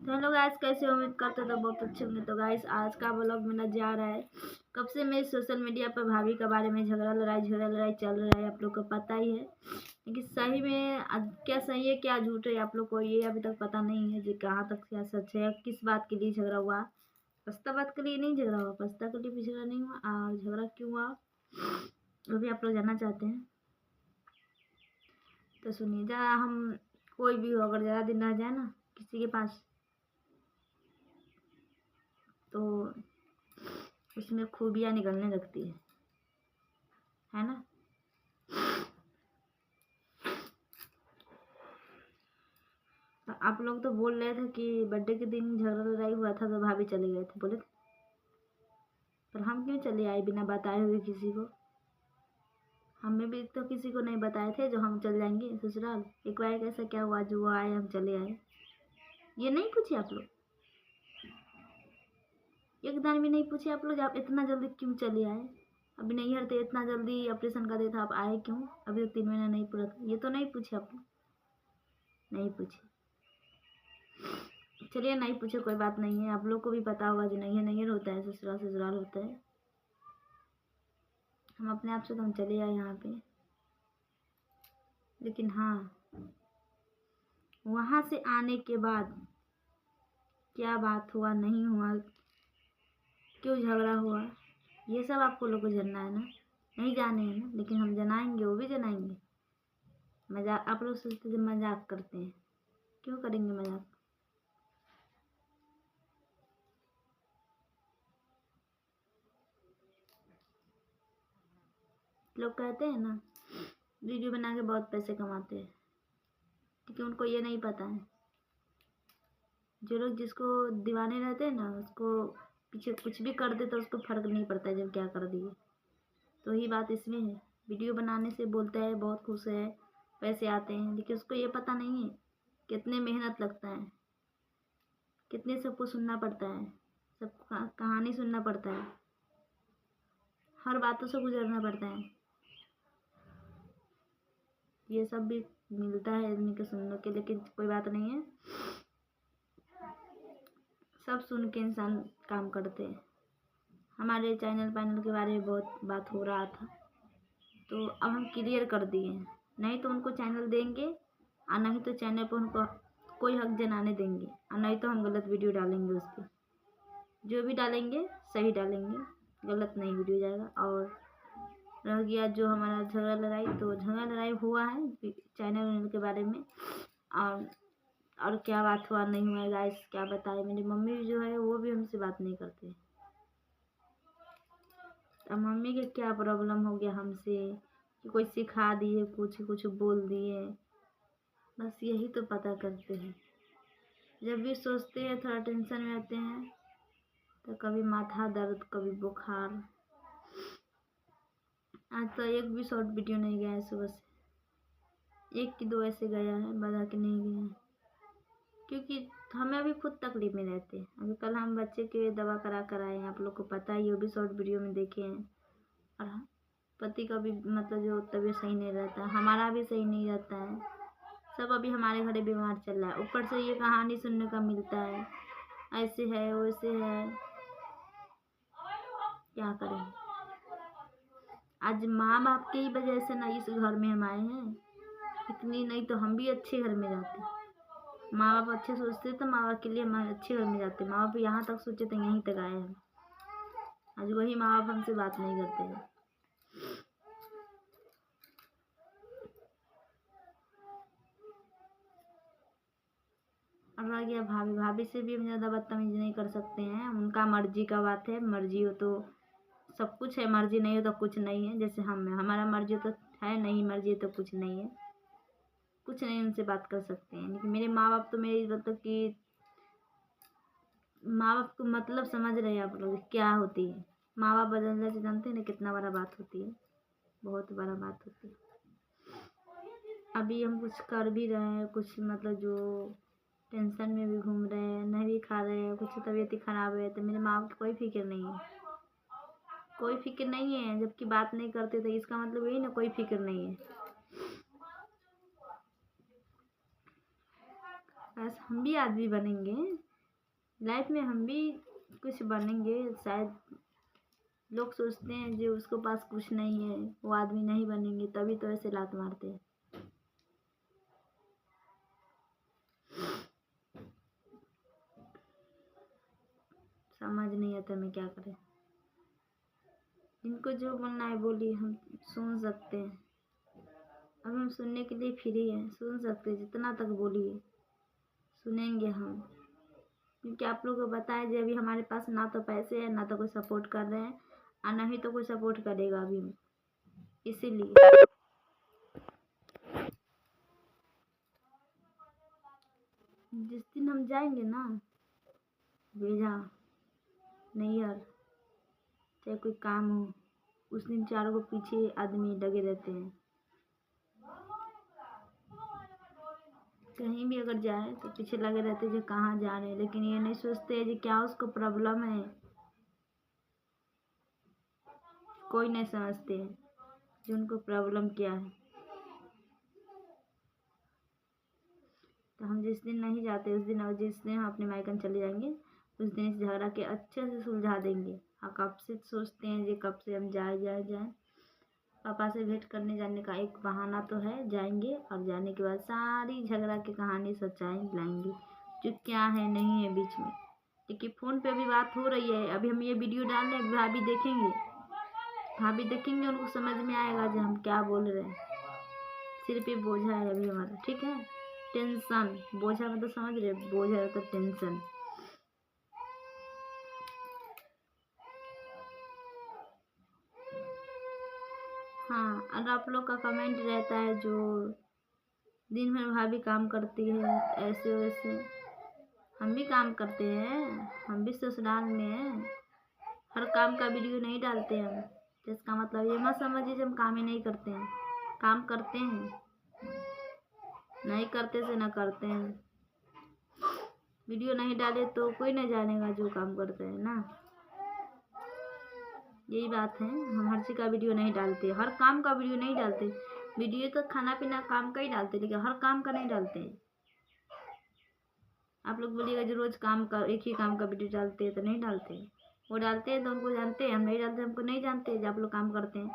तो hello guys, कैसे हो? उम्मीद करते तो बहुत अच्छे होंगे। तो गाइस, आज का व्लॉग मेरा जा रहा है। कब से मैं सोशल मीडिया पर भाभी के बारे में झगड़ा लड़ाई चल रहा है, आप लोग को पता ही है। लेकिन सही में क्या सही है क्या झूठ है, आप लोग को ये अभी तक पता नहीं है कि कहाँ तक क्या सच है, किस बात के लिए झगड़ा हुआ। पस्ता बात के लिए नहीं झगड़ा हुआ, पस्ता के लिए भी झगड़ा नहीं हुआ। और झगड़ा क्यों हुआ वो भी आप लोग जानना चाहते हैं तो सुनिए। जहाँ हम कोई भी हो, अगर ज़्यादा दिन रह जाए ना किसी के पास, तो उसमें खूबियाँ निकलने लगती है ना। तो आप लोग तो बोल रहे थे कि बर्थडे के दिन झगड़ा लड़ाई हुआ था तो भाभी चले गए थे, बोले थे। पर हम क्यों चले आए बिना बताए हुए किसी को? हमें भी तो किसी को नहीं बताए थे जो हम चल जाएंगे ससुराल। एक बार कैसा क्या हुआ जो वो आए हम चले आए, ये नहीं पूछे आप लोग? एक दिन भी नहीं पूछे आप लोग, आप इतना जल्दी क्यों चले आए? अभी नहीं हरते, इतना जल्दी ऑपरेशन का दे था, आप आए क्यों? अभी तो 3 महीना नहीं पूरा था, ये तो नहीं पूछे आप लोग? नहीं पूछे, चलिए नहीं पूछे, कोई बात नहीं है। आप लोग को भी पता होगा जो नहीं होता है, ससुराल ससुराल होता है। हम अपने आप से तो हम चले आए यहाँ पे। लेकिन हाँ, वहाँ से आने के बाद क्या बात हुआ, नहीं हुआ, क्यों झगड़ा हुआ, ये सब आपको लोग को जानना है ना। नहीं जाने हैं ना, लेकिन हम जनाएंगे, वो भी जनाएंगे। मजाक आप लोग सोचते थे मजाक करते हैं, क्यों करेंगे मजाक? लोग कहते हैं ना वीडियो बना के बहुत पैसे कमाते हैं, क्योंकि उनको ये नहीं पता है। जो लोग जिसको दीवाने रहते हैं ना, उसको पीछे कुछ भी कर दे तो उसको फर्क नहीं पड़ता जब क्या कर दिए। तो ही बात इसमें है, वीडियो बनाने से बोलता है बहुत खुश है, पैसे आते हैं, लेकिन उसको ये पता नहीं है कितने मेहनत लगता है, कितने सबको सुनना पड़ता है, सब कहानी सुनना पड़ता है, हर बातों से गुजरना पड़ता है। ये सब भी मिलता है आदमी के सुनने के, लेकिन कोई बात नहीं है, सब सुन के इंसान काम करते हैं। हमारे चैनल के बारे में बहुत बात हो रहा था, तो अब हम क्लियर कर दिए हैं। नहीं तो उनको चैनल देंगे और नहीं तो चैनल पर उनको कोई हक जनाने देंगे, और नहीं तो हम गलत वीडियो डालेंगे उस पर। जो भी डालेंगे सही डालेंगे, गलत नहीं वीडियो जाएगा। और रह गया जो हमारा झगड़ा लड़ाई, तो झगड़ा लड़ाई हुआ है चैनल के बारे में। और क्या बात हुआ नहीं हुआ गाइस, क्या बताए। मेरी मम्मी जो है वो भी हमसे बात नहीं करते। अब मम्मी के क्या प्रॉब्लम हो गया हमसे कि कोई सिखा दिए, कुछ कुछ बोल दिए, बस यही तो पता करते हैं। जब भी सोचते हैं थोड़ा टेंशन में आते हैं तो कभी माथा दर्द, कभी बुखार। आज तो एक भी शॉर्ट वीडियो नहीं गया है, सुबह से 1 की 2 ऐसे गया है, बता के नहीं गया है, क्योंकि हमें अभी खुद तकलीफ में रहते हैं। अभी कल हम बच्चे के दवा करा कर आए हैं, आप लोग को पता ही, वो भी शॉर्ट वीडियो में देखे हैं। और पति का भी मतलब जो तबीयत सही नहीं रहता, हमारा भी सही नहीं रहता है, सब अभी हमारे घर बीमार चल रहा है। ऊपर से ये कहानी सुनने का मिलता है, ऐसे है वैसे है, क्या करें। आज माँ बाप की वजह से ना इस घर में हम आए हैं, इतनी नहीं तो हम भी अच्छे घर में जाते। माँ बाप अच्छे सोचते तो माँ बाप के लिए हम अच्छे घर में जाते। माँ बाप यहाँ तक सोचे तो यहीं तक आए हैं। आज वही माँ बाप हमसे बात नहीं करते हैं। और रह गया भाभी, भाभी से भी हम ज़्यादा बदतमीजी नहीं कर सकते हैं, उनका मर्जी का बात है। मर्जी हो तो सब कुछ है, मर्जी नहीं हो तो कुछ नहीं है। जैसे हम है, हमारा मर्जी तो है, नहीं मर्जी तो कुछ नहीं है, कुछ नहीं उनसे बात कर सकते हैं। लेकिन मेरे माँ बाप तो मेरी मतलब कि माँ बाप को मतलब समझ रहे हैं आप लोग क्या होती है। माँ बाप बदलने से जानते हैं ना कितना बड़ा बात होती है, बहुत बड़ा बात होती है। अभी हम कुछ कर भी रहे हैं, कुछ मतलब जो टेंशन में भी घूम रहे हैं, नहीं भी खा रहे हैं, कुछ तबीयत ही खराब है, तो मेरे माँ बाप को कोई फिक्र नहीं है, कोई फिक्र नहीं है। जबकि बात नहीं करते तो इसका मतलब यही ना कोई फिक्र नहीं है। बस हम भी आदमी बनेंगे, लाइफ में हम भी कुछ बनेंगे शायद। लोग सोचते हैं जो उसके पास कुछ नहीं है वो आदमी नहीं बनेंगे, तभी तो ऐसे लात मारते हैं। समझ नहीं आता मैं क्या करें। इनको जो बोलना है बोलिए, हम सुन सकते हैं। अब हम सुनने के लिए फ्री हैं, सुन सकते हैं, जितना तक बोलिए सुनेंगे हम। क्योंकि आप लोगों को बताया जो अभी हमारे पास ना तो पैसे हैं, ना तो कोई सपोर्ट कर रहे हैं, और ना ही तो कोई सपोर्ट करेगा अभी, इसीलिए। जिस दिन हम जाएंगे ना भेजा नैहर, चाहे कोई काम हो, उस दिन चारों को पीछे आदमी लगे रहते हैं। कहीं भी अगर जाए तो पीछे लगे रहते हैं जो कहाँ जा रहे हैं, लेकिन ये नहीं सोचते जी क्या उसको प्रॉब्लम है। कोई नहीं समझते हैं कि उनको प्रॉब्लम क्या है। तो हम जिस दिन नहीं जाते उस दिन, और जिस दिन हम अपने मायकन चले जाएंगे उस दिन इस झगड़ा के अच्छे से सुलझा देंगे। हाँ, कब से सोचते हैं जी कब से हम जाए। पापा से भेंट करने जाने का एक बहाना तो है, जाएंगे और जाने के बाद सारी झगड़ा की कहानी सच्चाई लाएंगे जो क्या है नहीं है बीच में। क्योंकि फ़ोन पे अभी बात हो रही है, अभी हम ये वीडियो डाल रहे हैं, भाभी देखेंगे उनको समझ में आएगा जो हम क्या बोल रहे हैं। सिर पे बोझा है अभी हमारा, ठीक है, टेंशन। बोझा मतलब समझ रहे, बोझा तो टेंशन। हाँ, और आप लोग का कमेंट रहता है जो दिन भर भाभी काम करती है ऐसे वैसे। हम भी काम करते हैं, हम भी ससुराल में हैं। हर काम का वीडियो नहीं डालते हम, तो इसका मतलब ये मत समझिए कि हम काम ही नहीं करते हैं। काम करते हैं, नहीं करते से ना करते हैं। वीडियो नहीं डाले तो कोई नहीं जानेगा जो काम करते हैं ना, यही बात है। हम हर चीज़ का वीडियो नहीं डालते, हर काम का वीडियो नहीं डालते। वीडियो तो खाना पीना काम का ही डालते, लेकिन हर काम का नहीं डालते। आप लोग बोलिएगा जो रोज़ काम का एक ही काम का वीडियो डालते हैं, तो नहीं डालते। वो डालते हैं तो उनको जानते हैं, हम नहीं डालते हमको नहीं जानते जब आप लोग काम करते हैं।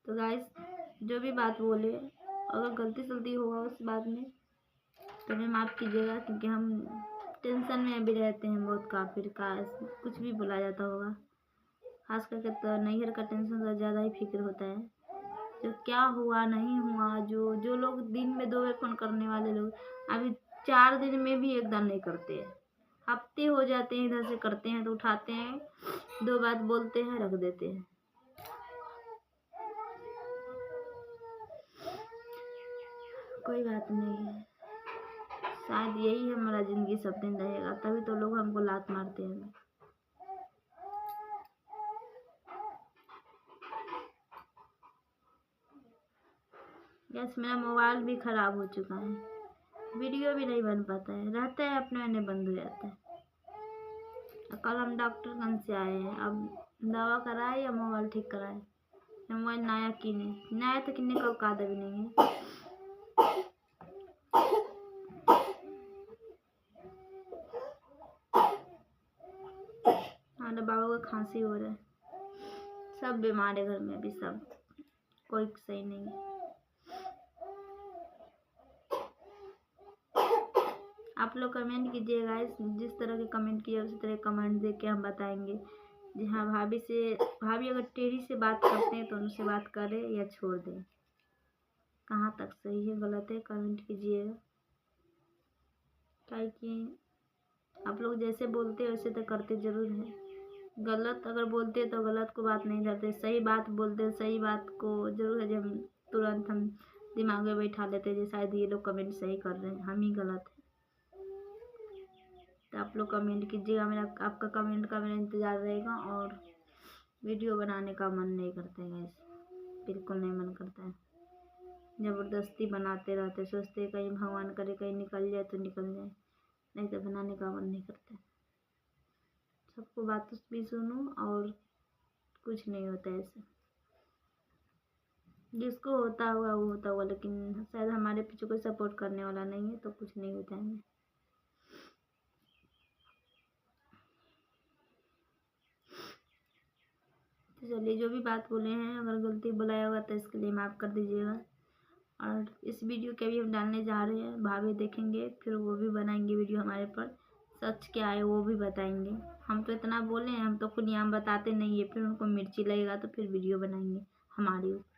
तो गाइस, जो भी बात बोले, अगर गलती सलती होगा उस बात में तो हमें माफ़ कीजिएगा, क्योंकि हम टेंशन में अभी रहते हैं बहुत। फिर का कुछ भी बोला जाता होगा, खास करके तो नैहर का टेंशन तो ज़्यादा ही फिक्र होता है। जो क्या हुआ नहीं हुआ, जो लोग दिन में 2 बार फ़ोन करने वाले लोग अभी 4 दिन में भी एक बार नहीं करते हैं। हफ्ते हो जाते हैं, इधर से करते हैं तो उठाते हैं, 2 बात बोलते हैं, रख देते हैं। कोई बात नहीं है, शायद यही हमारा ज़िंदगी सब दिन रहेगा, तभी तो लोग हमको लात मारते हैं। गैस, मेरा मोबाइल भी ख़राब हो चुका है, वीडियो भी नहीं बन पाता है, रहता है अपने अपने बंद हो जाता है। कल हम डॉक्टर गंज से आए हैं, अब दवा कराए या मोबाइल ठीक कराए। मोबाइल नया किने, नया तो किनने का औकात भी नहीं है। हमारे बाबा को खांसी हो रहा है, सब बीमार है घर में अभी, सब कोई सही नहीं है। आप लोग कमेंट कीजिएगा, जिस तरह के कमेंट किए उसी तरह कमेंट दे के हम बताएंगे जी हाँ। भाभी अगर टेढ़ी से बात करते हैं तो उनसे बात करें या छोड़ दें, कहाँ तक सही है गलत है कमेंट कीजिएगा। क्या कि आप लोग जैसे बोलते हैं वैसे तो करते ज़रूर हैं। गलत अगर बोलते तो गलत को बात नहीं करते, सही बात बोलते, सही बात को जरूर है जब तुरंत हम दिमाग में बैठा लेते हैं शायद ये लोग कमेंट सही कर रहे हैं, हम ही गलत है। तो आप लोग कमेंट कीजिएगा, आपका कमेंट का मेरा इंतज़ार रहेगा। और वीडियो बनाने का मन नहीं करता है गैस, बिल्कुल नहीं मन करता है। ज़बरदस्ती बनाते रहते, सोचते कहीं भगवान करे कहीं निकल जाए तो निकल जाए, नहीं तो बनाने का मन नहीं करता है। सबको बात भी सुनो और कुछ नहीं होता है ऐसे। जिसको होता होगा वो होता होगा, लेकिन शायद हमारे पीछे कोई सपोर्ट करने वाला नहीं है तो कुछ नहीं होता है। तो चलिए, जो भी बात बोले हैं अगर गलती बुलाया होगा तो इसके लिए माफ़ कर दीजिएगा। और इस वीडियो के भी हम डालने जा रहे हैं, भाभी देखेंगे फिर वो भी बनाएंगे वीडियो हमारे पर, सच क्या है वो भी बताएंगे। हम तो इतना बोले हैं, हम तो खुलेआम बताते नहीं है, फिर उनको मिर्ची लगेगा तो फिर वीडियो बनाएंगे हमारे ऊपर।